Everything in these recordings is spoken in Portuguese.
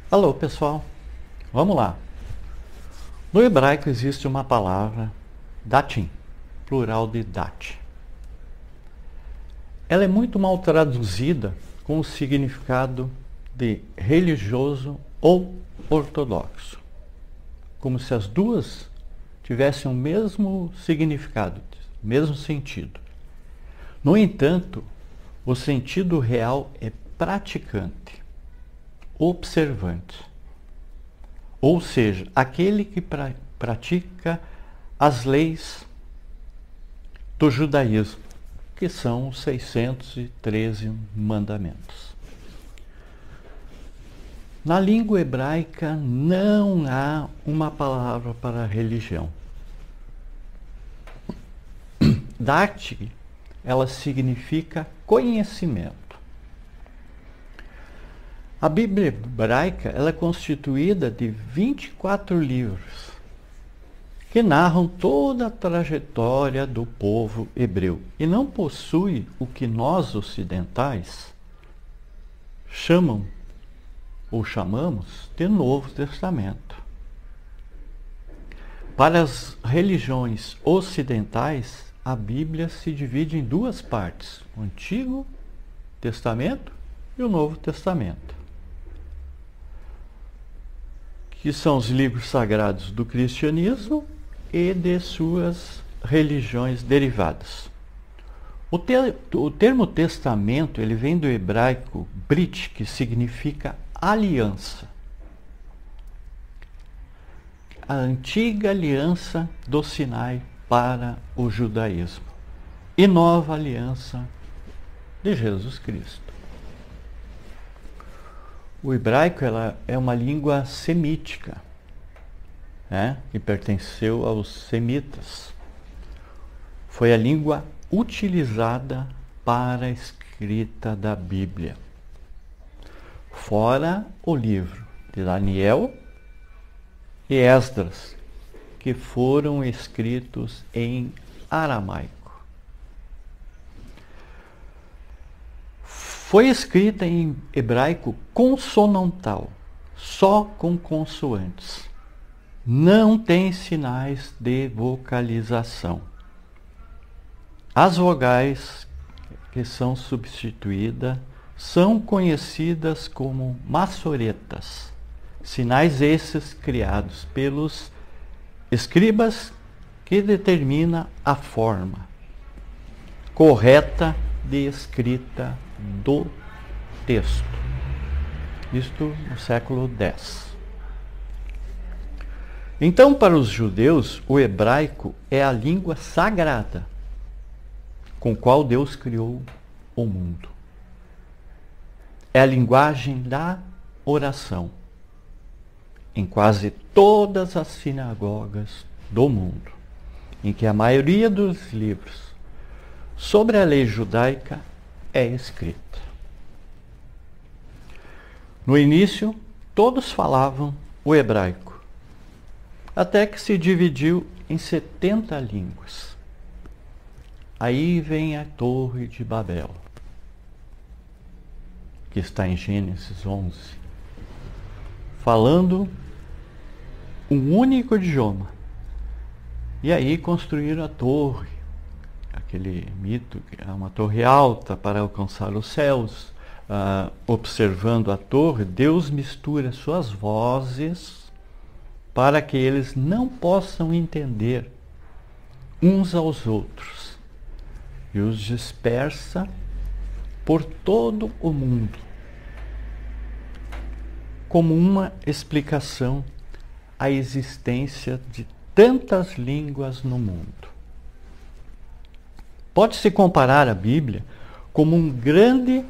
Alô, pessoal. Vamos lá. No hebraico existe uma palavra datim, plural de dat. Ela é muito mal traduzida com o significado de religioso ou ortodoxo, como se as duas tivessem o mesmo significado, o mesmo sentido. No entanto, o sentido real é praticante, observante, ou seja, aquele que pratica as leis do judaísmo, que são os 613 mandamentos. Na língua hebraica não há uma palavra para religião. Dat, ela significa conhecimento. A Bíblia hebraica ela é constituída de 24 livros que narram toda a trajetória do povo hebreu e não possui o que nós ocidentais chamamos de Novo Testamento. Para as religiões ocidentais, a Bíblia se divide em duas partes, o Antigo Testamento e o Novo Testamento, que são os livros sagrados do cristianismo e de suas religiões derivadas. O termo testamento ele vem do hebraico brit, que significa aliança. A antiga aliança do Sinai para o judaísmo e nova aliança de Jesus Cristo. O hebraico ela é uma língua semítica, que pertenceu aos semitas. Foi a língua utilizada para a escrita da Bíblia. Fora o livro de Daniel e Esdras, que foram escritos em aramaico. Foi escrita em hebraico consonantal, só com consoantes. Não tem sinais de vocalização. As vogais que são substituídas são conhecidas como massoretas, sinais esses criados pelos escribas que determina a forma correta de escrita do texto. Isto no século X. Então, para os judeus, o hebraico é a língua sagrada com qual Deus criou o mundo. É a linguagem da oração em quase todas as sinagogas do mundo, em que a maioria dos livros sobre a lei judaica é escrita. No início, todos falavam o hebraico, até que se dividiu em 70 línguas. Aí vem a Torre de Babel, que está em Gênesis 11, falando um único idioma. E aí construíram a torre, aquele mito, que é uma torre alta para alcançar os céus. Observando a torre, Deus mistura suas vozes para que eles não possam entender uns aos outros e os dispersa por todo o mundo, como uma explicação à existência de tantas línguas no mundo. Pode-se comparar a Bíblia como um grande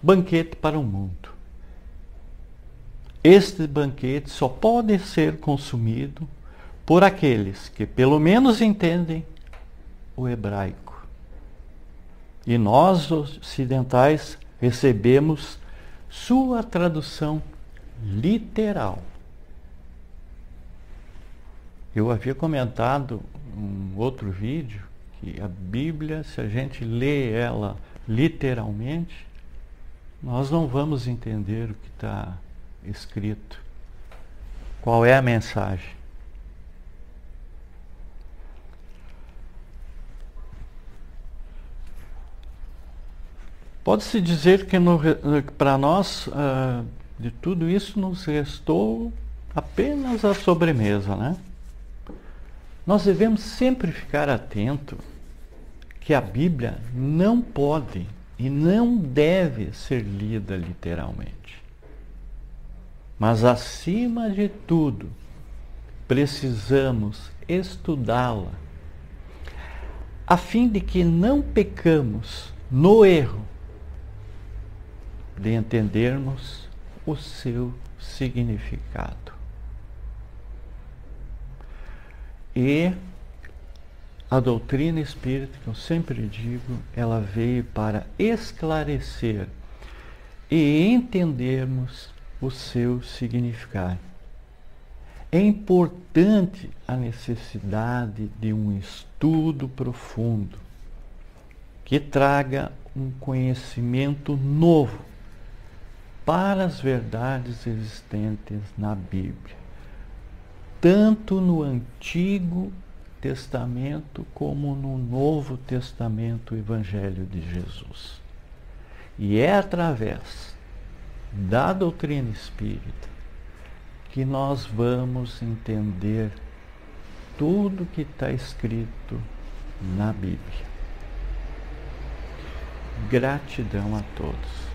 banquete para o mundo. Este banquete só pode ser consumido por aqueles que pelo menos entendem o hebraico. E nós, ocidentais, recebemos sua tradução literal. Eu havia comentado em outro vídeo que a Bíblia, se a gente lê ela literalmente, nós não vamos entender o que está escrito. Qual é a mensagem? Pode-se dizer que para nós, de tudo isso, nos restou apenas a sobremesa, né? Nós devemos sempre ficar atento que a Bíblia não pode e não deve ser lida literalmente. Mas, acima de tudo, precisamos estudá-la, a fim de que não pecamos no erro de entendermos o seu significado. E a doutrina espírita, que eu sempre digo, ela veio para esclarecer e entendermos o seu significado. É importante a necessidade de um estudo profundo que traga um conhecimento novo para as verdades existentes na Bíblia, tanto no Antigo Testamento como no Novo Testamento, o Evangelho de Jesus. E é através da doutrina espírita que nós vamos entender tudo que está escrito na Bíblia. Gratidão a todos.